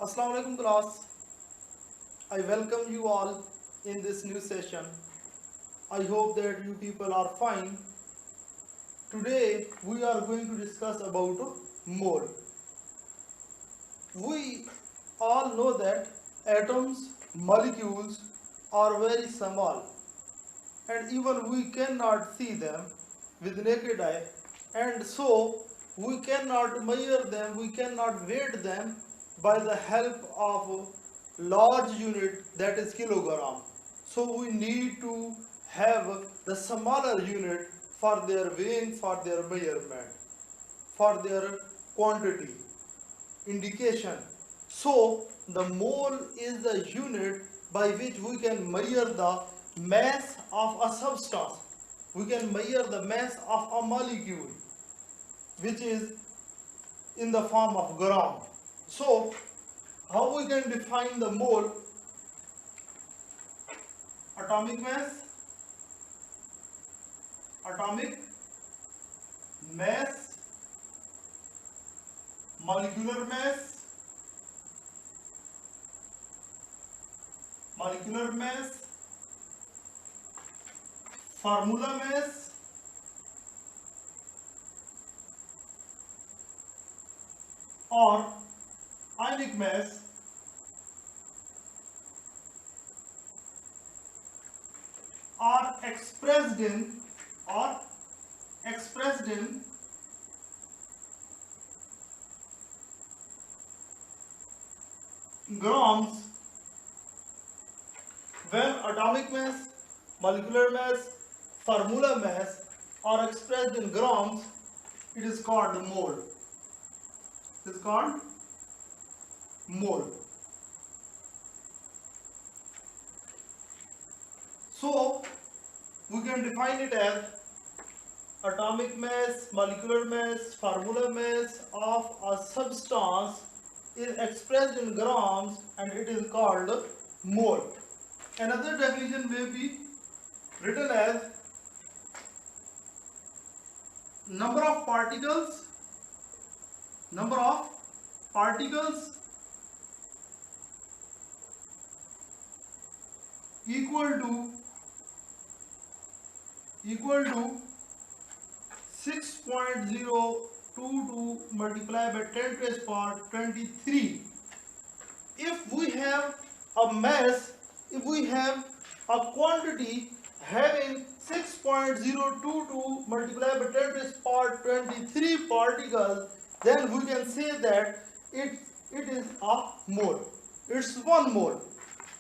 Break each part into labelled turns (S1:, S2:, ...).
S1: Assalamu alaikum class. I welcome you all in this new session. I hope that you people are fine. Today we are going to discuss about mole. We all know that atoms, molecules are very small and even we cannot see them with naked eye, and so we cannot measure them, we cannot weight them by the help of large unit, that is kilogram. So we need to have the smaller unit for their weighing, for their measurement, for their quantity indication. So the mole is the unit by which we can measure the mass of a substance. We can measure the mass of a molecule, which is in the form of gram. So how we can define the mole? Atomic mass, atomic mass, molecular mass, molecular mass, formula mass, or ionic mass are expressed in grams. When atomic mass, molecular mass, formula mass are expressed in grams, it is called mole. It is called mole. So we can define it as atomic mass, molecular mass, formula mass of a substance is expressed in grams and it is called mole. Another definition may be written as number of particles equal to 6.022 multiplied by 10 to the power 23. If we have a mass, if we have a quantity having 6.022 multiplied by 10 to the power 23 particles, then we can say that it is a mole. It's 1 mole.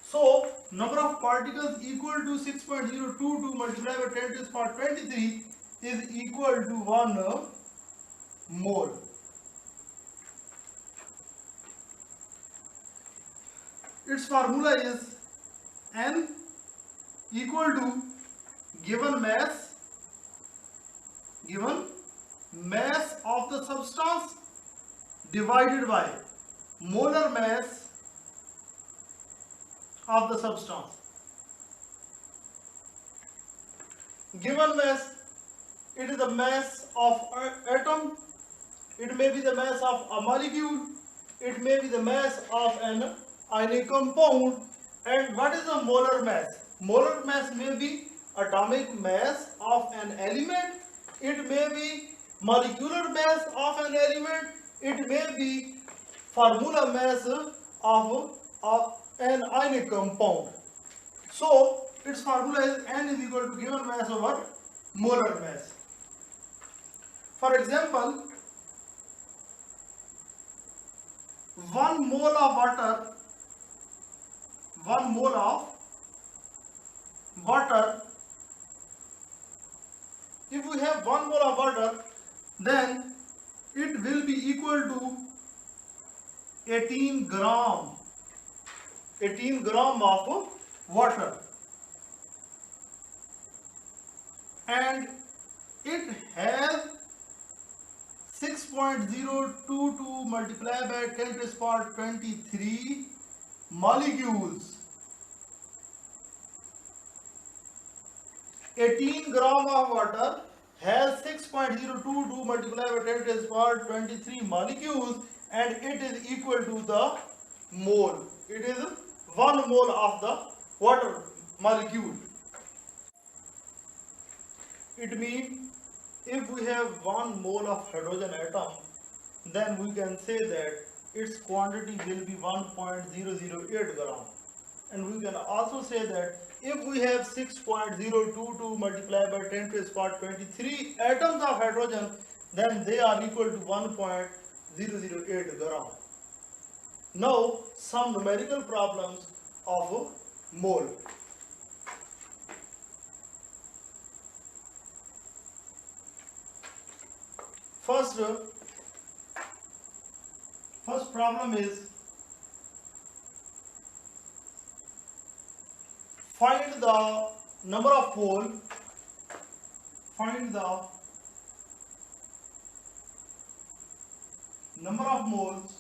S1: So number of particles equal to 6.022 multiplied by 10 to the power 23 is equal to 1 mole. Its formula is N equal to given mass of the substance divided by molar mass of the substance. Given mass, it is the mass of an atom, it may be the mass of a molecule, it may be the mass of an ionic compound. And what is the molar mass? Molar mass may be atomic mass of an element, it may be molecular mass of an element, it may be formula mass of an ionic compound. So its formula is N is equal to given mass over molar mass. For example, 1 mole of water, 1 mole of water, if we have 1 mole of water, then it will be equal to 18 gram of water, and it has 6.022 multiplied by 10 to the power 23 molecules. 18 gram of water has 6.022 multiplied by 10 to the power 23 molecules, and it is equal to the mole. It is 1 mole of the water molecule. It means if we have 1 mole of hydrogen atom, then we can say that its quantity will be 1.008 gram. And we can also say that if we have 6.022 multiplied by 10 to the power 23 atoms of hydrogen, then they are equal to 1.008 gram. Now, some numerical problems of mole. First problem is find the number of mole, find the number of moles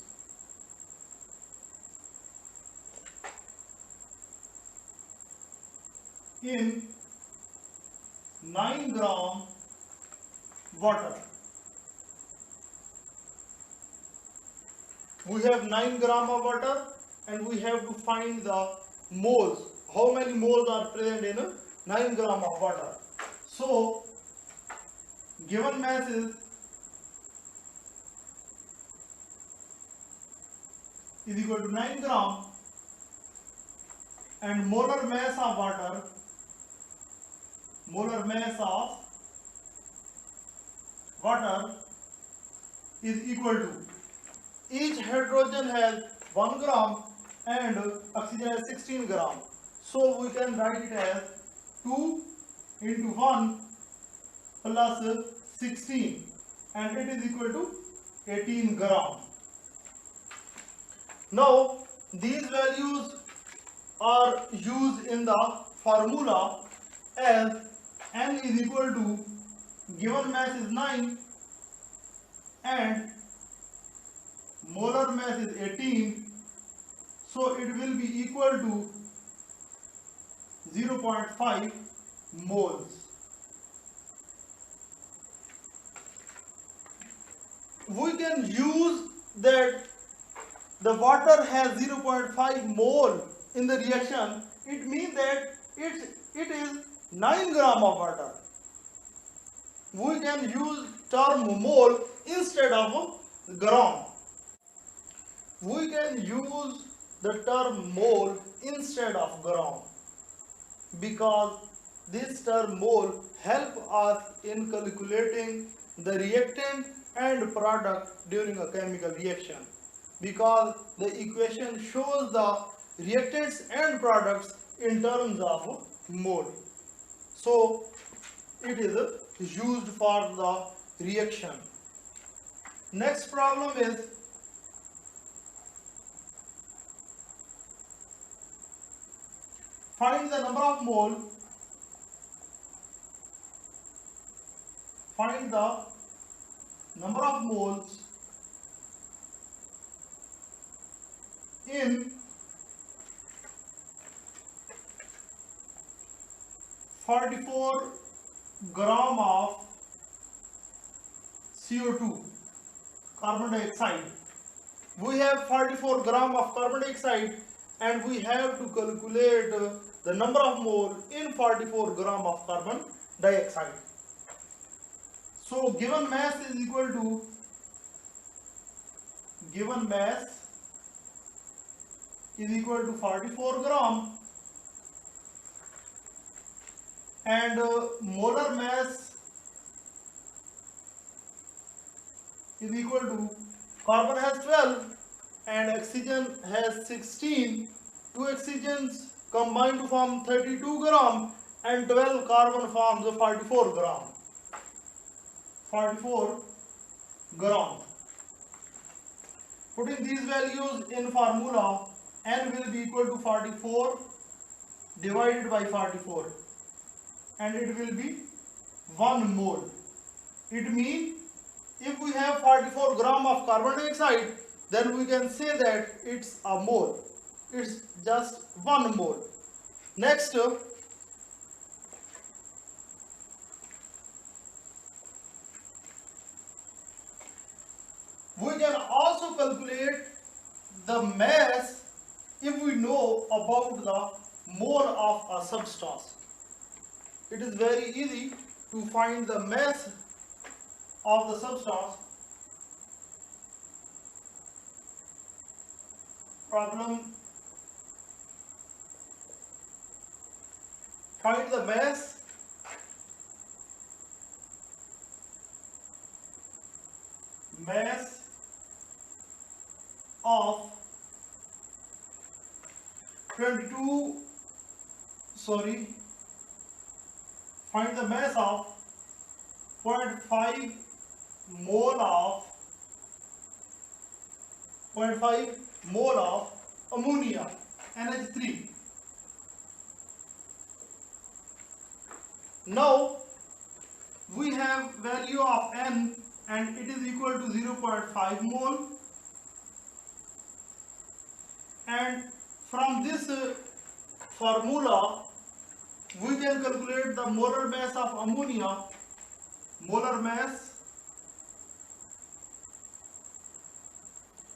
S1: in 9 gram water. We have 9 gram of water and we have to find the moles. How many moles are present in 9 gram of water? So, given mass is equal to 9 gram and molar mass of water, molar mass of water is equal to, each hydrogen has 1 gram and oxygen has 16 gram. So we can write it as 2 into 1 plus 16 and it is equal to 18 gram. Now these values are used in the formula as N is equal to, given mass is 9 and molar mass is 18, so it will be equal to 0.5 moles. We can use that the water has 0.5 mole in the reaction. It means that it is 9 gram of water. We can use term mole instead of gram. We can use the term mole instead of gram because this term mole help us in calculating the reactant and product during a chemical reaction, because the equation shows the reactants and products in terms of mole. So it is used for the reaction. Next problem is find the number of mole, find the number of moles in 44 gram of CO2, carbon dioxide. We have 44 gram of carbon dioxide and we have to calculate the number of mole in 44 gram of carbon dioxide. So given mass is equal to, given mass is equal to 44 gram and molar mass is equal to, carbon has 12 and oxygen has 16. Two oxygens combine to form 32 gram and 12 carbon forms 44 gram. 44 gram. Putting these values in formula, N will be equal to 44 divided by 44 and it will be 1 mole. It means if we have 44 gram of carbon dioxide, then we can say that it's a mole. It's just 1 mole. Next, we can also calculate the mass if we know about the mole of a substance. It is very easy to find the mass of the substance. Problem: find the mass of 22 find the mass of 0.5 mole of 0.5 mole of ammonia, NH3. Now we have value of N and it is equal to 0.5 mole, and from this formula we can calculate the molar mass of ammonia. Molar mass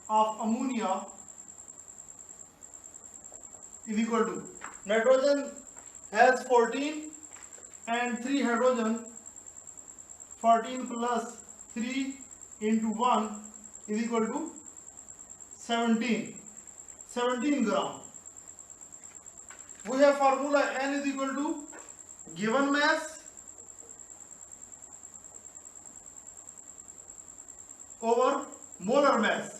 S1: of ammonia is equal to, nitrogen has 14 and 3 hydrogen, 14 plus 3 into 1 is equal to 17 gram. We have formula N is equal to given mass over molar mass.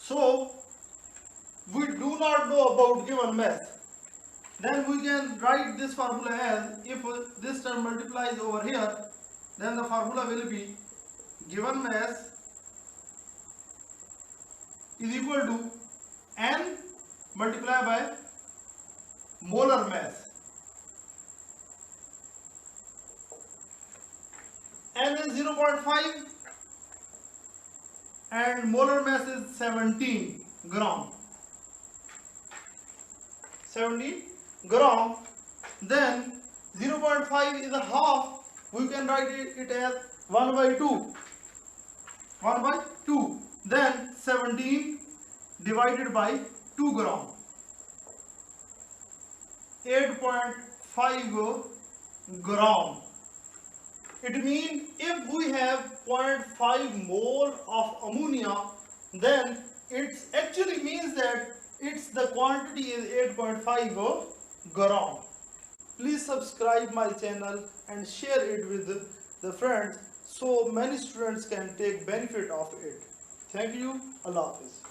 S1: So we do not know about given mass. Then we can write this formula as, if this term multiplies over here, then the formula will be given mass is equal to N multiplied by molar mass. N is 0.5 and molar mass is 17 gram. 17 gram. Then 0.5 is a half. We can write it as 1 by 2. 1 by 2. Then 17 divided by 2 gram. 8.5 gram. It means if we have 0.5 mole of ammonia, then it actually means that the quantity is 8.5 gram. Please subscribe my channel and share it with the friends so many students can take benefit of it. Thank you. Allah Hafiz.